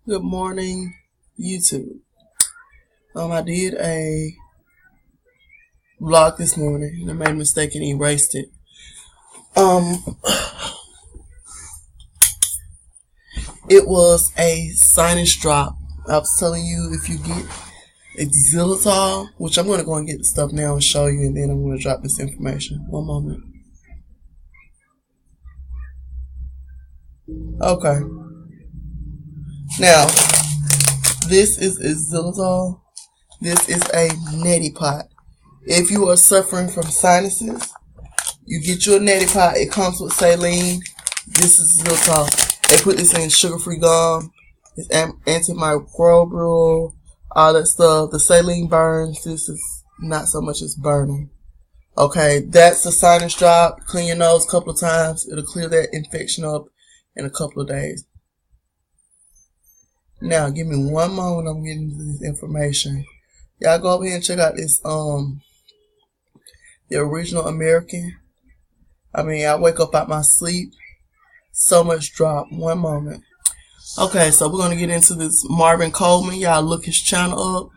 Good morning, YouTube. I did a vlog this morning and I made a mistake and erased it. It was a sinus drop. I was telling you if you get xylitol, which I'm going to go and get the stuff now and show you, and then I'm going to drop this information. One moment. Okay. Now, this is xylitol. This is a neti pot. If you are suffering from sinuses, you get you a neti pot. It comes with saline. This is xylitol. They put this in sugar-free gum. It's antimicrobial, all that stuff. The saline burns. This is not so much as burning. Okay, that's a sinus drop. Clean your nose a couple of times. It'll clear that infection up in a couple of days. Now, give me one moment. I'm getting into this information. Y'all go over here and check out this, the original American. I wake up out my sleep. So much drop. One moment. Okay, so we're going to get into this Marvin Coleman. Y'all look his channel up.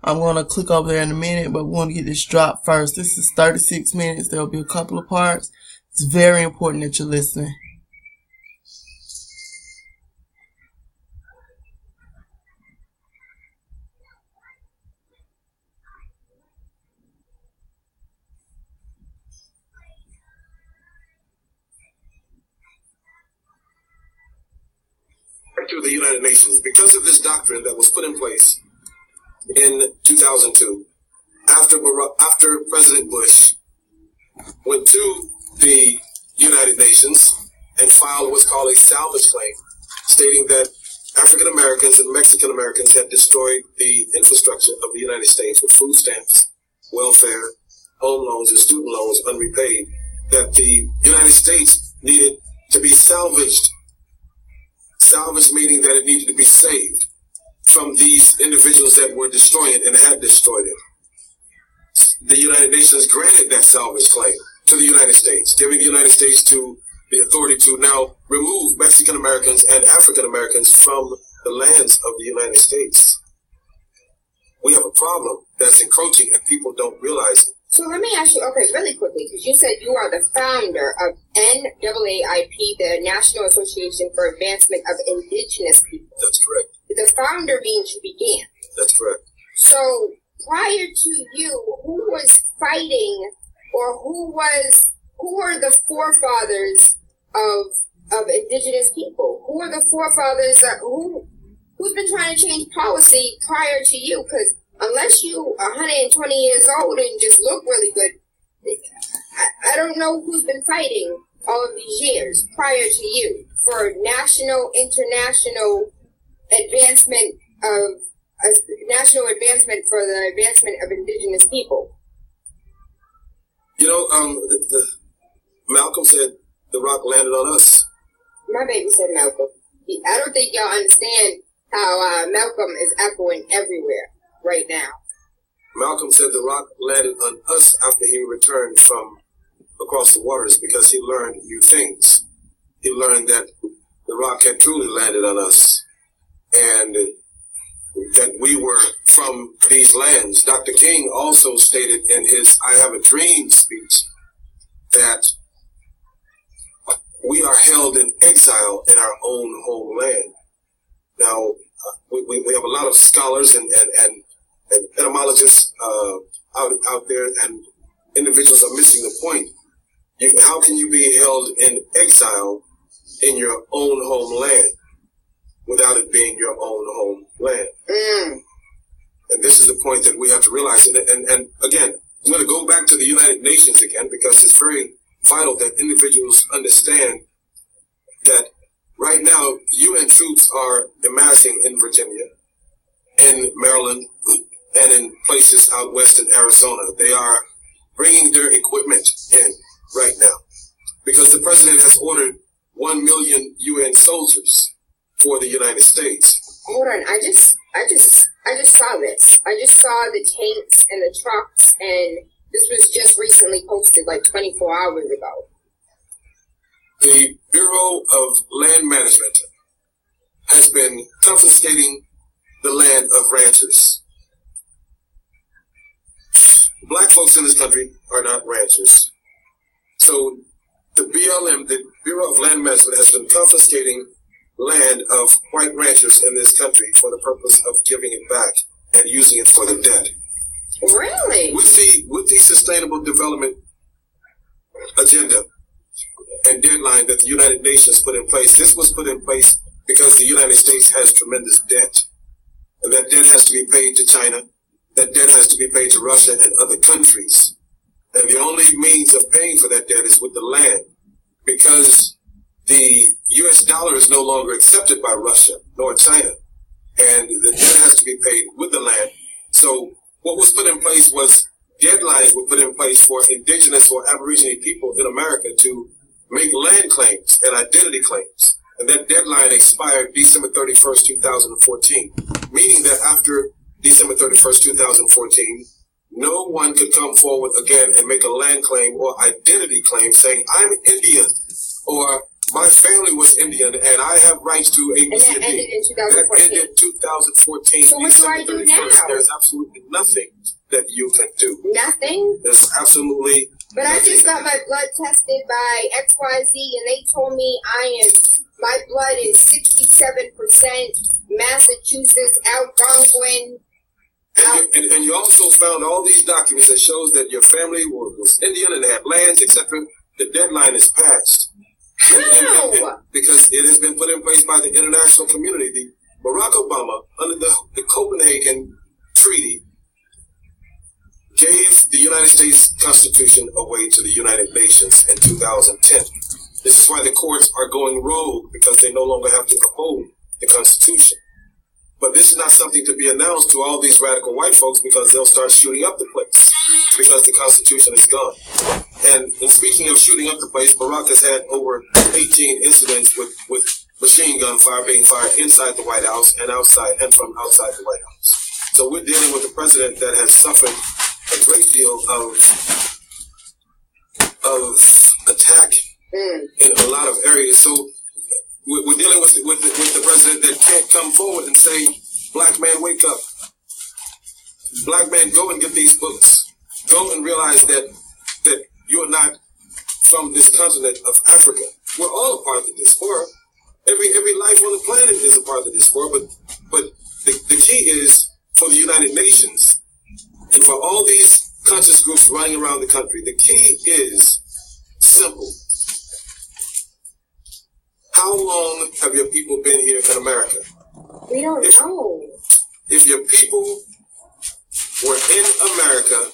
I'm going to click over there in a minute, but we're going to get this drop first. This is 36 minutes. There will be a couple of parts. It's very important that you're listening. To the United Nations, because of this doctrine that was put in place in 2002, after President Bush went to the United Nations and filed what's called a salvage claim, stating that African Americans and Mexican Americans had destroyed the infrastructure of the United States with food stamps, welfare, home loans, and student loans unrepaid, that the United States needed to be salvaged. Salvage meaning that it needed to be saved from these individuals that were destroying it and had destroyed it. The United Nations granted that salvage claim to the United States, giving the United States the authority to now remove Mexican Americans and African Americans from the lands of the United States. We have a problem that's encroaching and people don't realize it. So let me ask you, really quickly, because you said you are the founder of NAAIP, the National Association for Advancement of Indigenous People. That's correct. The founder means you began. That's correct. So prior to you, who was fighting, or who are the forefathers of Indigenous people? Who are the forefathers who's been trying to change policy prior to you? Because unless you are 120 years old and just look really good, I don't know who's been fighting all of these years prior to you for national, international advancement of national advancement for the advancement of Indigenous people. You know, Malcolm said the rock landed on us. My baby said Malcolm. I don't think y'all understand how Malcolm is echoing everywhere right now. Malcolm said the rock landed on us after he returned from across the waters because he learned new things. He learned that the rock had truly landed on us and that we were from these lands. Dr. King also stated in his I Have a Dream speech that we are held in exile in our own homeland. Now, we have a lot of scholars and etymologists out there, and individuals are missing the point. How can you be held in exile in your own homeland without it being your own homeland? And this is the point that we have to realize. And again, I'm going to go back to the United Nations again, because it's very vital that individuals understand that right now UN troops are amassing in Virginia, in Maryland, and in places out west in Arizona. They are bringing their equipment in right now because the president has ordered 1 million UN soldiers for the United States. Hold on, I just saw this. I just saw the tanks and the trucks, and this was just recently posted like 24 hours ago. The Bureau of Land Management has been confiscating the land of ranchers. Black folks in this country are not ranchers. So the BLM, the Bureau of Land Management, has been confiscating land of white ranchers in this country for the purpose of giving it back and using it for the debt. Really? With the Sustainable Development Agenda and deadline that the United Nations put in place, this was put in place because the United States has tremendous debt. And that debt has to be paid to China. That debt has to be paid to Russia and other countries. And the only means of paying for that debt is with the land, because the U.S. dollar is no longer accepted by Russia nor China. And the debt has to be paid with the land. So what was put in place was deadlines were put in place for Indigenous or Aboriginal people in America to make land claims and identity claims. And that deadline expired December 31st, 2014, meaning that after December 31st, 2014, no one could come forward again and make a land claim or identity claim saying, I'm Indian, or my family was Indian and I have rights to a And that ended in 2014. That ended 2014. So what do I do now? There's absolutely nothing that you can do. Nothing? There's absolutely But nothing. I just got my blood tested by XYZ and they told me my blood is 67% Massachusetts, Algonquin. And you also found all these documents that shows that your family was Indian and they had lands, etc. The deadline is passed. How? Because it has been put in place by the international community. Barack Obama, under the Copenhagen Treaty, gave the United States Constitution away to the United Nations in 2010. This is why the courts are going rogue, because they no longer have to uphold the Constitution. But this is not something to be announced to all these radical white folks, because they'll start shooting up the place because the Constitution is gone. And speaking of shooting up the place, Barack has had over 18 incidents with machine gun fire being fired inside the White House and outside and from outside the White House. So we're dealing with a president that has suffered a great deal of attack in a lot of areas. So we're dealing with the president that can't come forward and say, black man, wake up. Black man, go and get these books. Go and realize that you're not from this continent of Africa. We're all a part of the diaspora. Every life on the planet is a part of the diaspora, but the key is for the United Nations and for all these conscious groups running around the country, the key is simple. How long have your people been here in America? We don't know. If your people were in America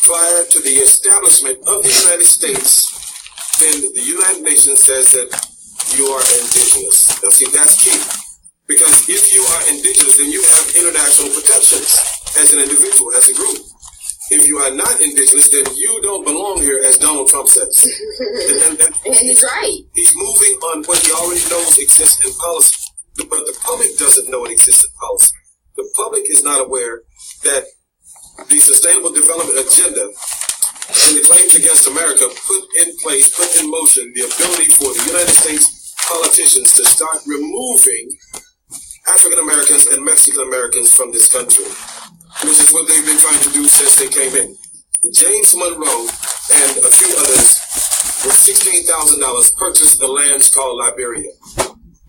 prior to the establishment of the United States, then the United Nations says that you are indigenous. Now see, that's key. Because if you are indigenous, then you have international protections as an individual, as a group. If you are not indigenous, then you don't belong here, as Donald Trump says. And he's right. He's moving on what he already knows exists in policy. But the public doesn't know it exists in policy. The public is not aware that the Sustainable Development Agenda and the claims against America put in motion the ability for the United States politicians to start removing African Americans and Mexican Americans from this country, which is what they've been trying to do since they came in. James Monroe and a few others with $16,000 purchased the lands called Liberia.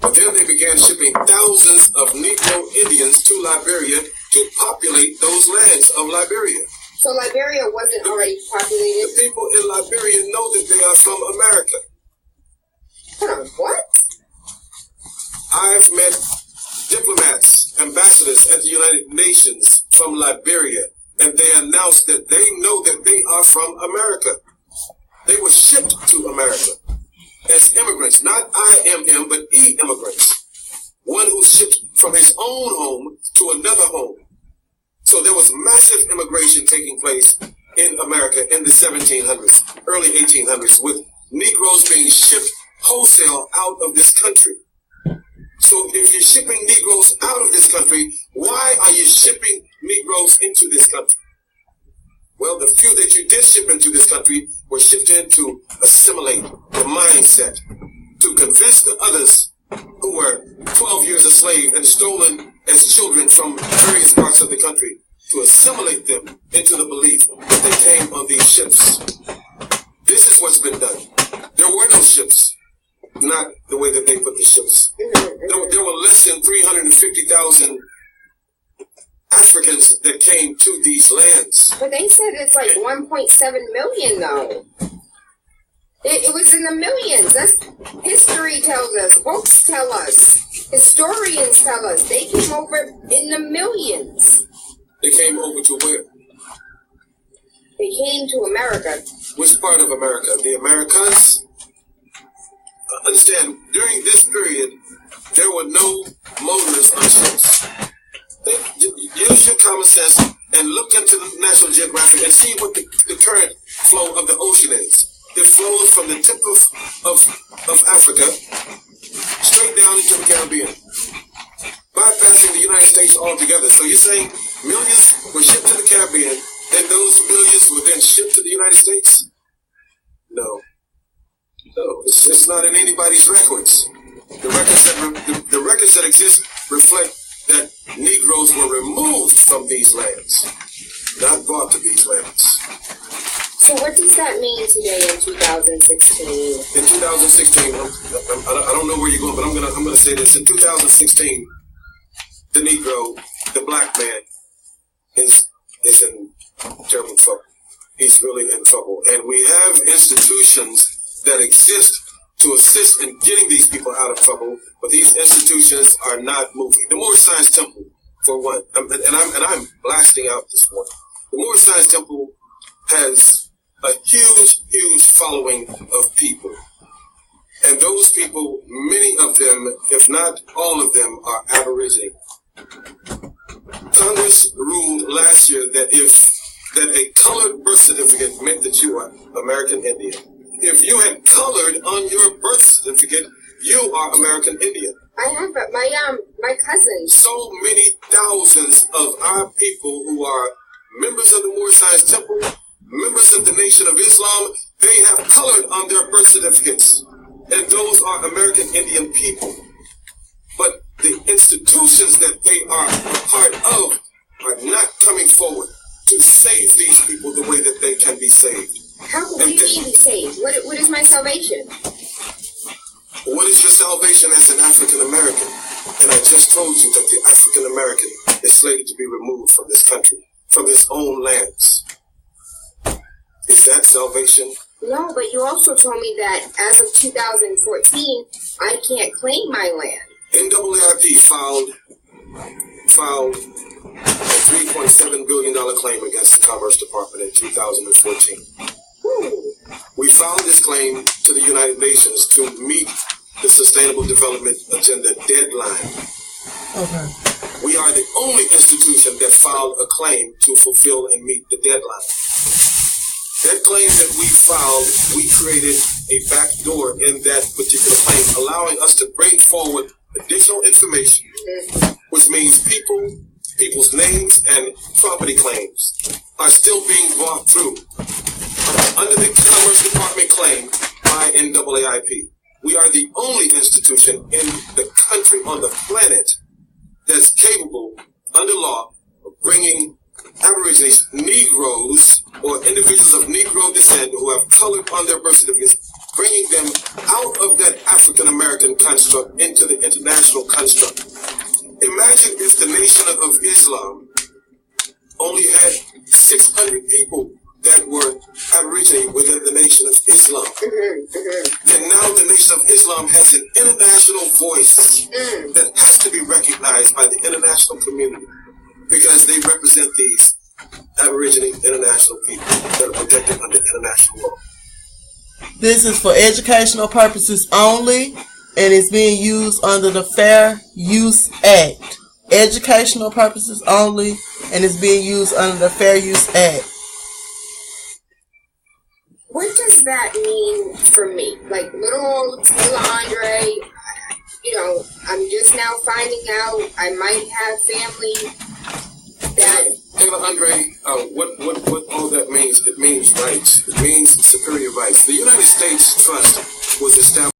But then they began shipping thousands of Negro Indians to Liberia to populate those lands of Liberia. So Liberia wasn't already populated? The people in Liberia know that they are from America. Hold on, what? I've met diplomats, ambassadors at the United Nations from Liberia, and they announced that they know that they are from America. They were shipped to America as immigrants, not IMM, but E-immigrants. One who's shipped from his own home to another home. So there was massive immigration taking place in America in the 1700s, early 1800s, with Negroes being shipped wholesale out of this country. So if you're shipping Negroes out of this country, why are you shipping Negroes into this country? Well, the few that you did ship into this country were shipped in to assimilate the mindset, to convince the others who were 12 years a slave and stolen as children from various parts of the country to assimilate them into the belief that they came on these ships. This is what's been done. There were no ships, not the way that they put the ships. There were less than 350,000 Africans that came to these lands. But they said it's like 1.7 million, though. It was in the millions. That's history tells us. Books tell us. Historians tell us. They came over in the millions. They came over to where? They came to America. Which part of America? The Americas? Understand, during this period, there were no motors on ships. Use your common sense and look into the National Geographic and see what the current flow of the ocean is. It flows from the tip of Africa straight down into the Caribbean, bypassing the United States altogether. So you're saying millions were shipped to the Caribbean, and those millions were then shipped to the United States? No, it's not in anybody's records. The records that exist reflect that Negroes were removed from these lands, not brought to these lands. So what does that mean today in 2016? In 2016, I don't know where you're going, but I'm gonna say this. In 2016, the Negro, the black man, is in terrible trouble. He's really in trouble, and we have institutions that exist to assist in getting these people out of trouble, but these institutions are not moving. The Moorish Science Temple, for one, and I'm blasting out this morning. The Moorish Science Temple has a huge following of people, and those people, many of them, if not all of them, are Aborigine. Congress ruled last year that a colored birth certificate meant that you are American Indian. If you had colored on your birth certificate, you are American Indian. I have my cousins. So many thousands of our people who are members of the Moorish Science Temple, members of the Nation of Islam, they have colored on their birth certificates, and those are American Indian people. But the institutions that they are a part of are not coming forward to save these people the way that they can be saved. What do you mean be saved? What is my salvation? What is your salvation as an African American? And I just told you that the African American is slated to be removed from this country, from his own lands. Is that salvation? No, but you also told me that as of 2014, I can't claim my land. NAAIP filed a $3.7 billion claim against the Commerce Department in 2014. We filed this claim to the United Nations to meet the Sustainable Development Agenda deadline. Okay. We are the only institution that filed a claim to fulfill and meet the deadline. That claim that we filed, we created a back door in that particular claim, allowing us to bring forward additional information, which means people's names and property claims are still being brought through under the Commerce Department claim by NAAIP. We are the only institution in the country on the planet that's capable, under law, of bringing Aborigines, Negroes, or individuals of Negro descent who have colored on their birth certificates, bringing them out of that African American construct into the international construct. Imagine if the Nation of Islam only had 600 people that were Aborigine within the Nation of Islam. Then now the Nation of Islam has an international voice that has to be recognized by the international community because they represent these Aborigine international people that are protected under international law. This is for educational purposes only, and it's being used under the Fair Use Act. Educational purposes only, and it's being used under the Fair Use Act. What does that mean for me? Like little old Taylor Andre, I'm just now finding out I might have family that... Taylor Andre, what all that means? It means rights. It means superior rights. The United States Trust was established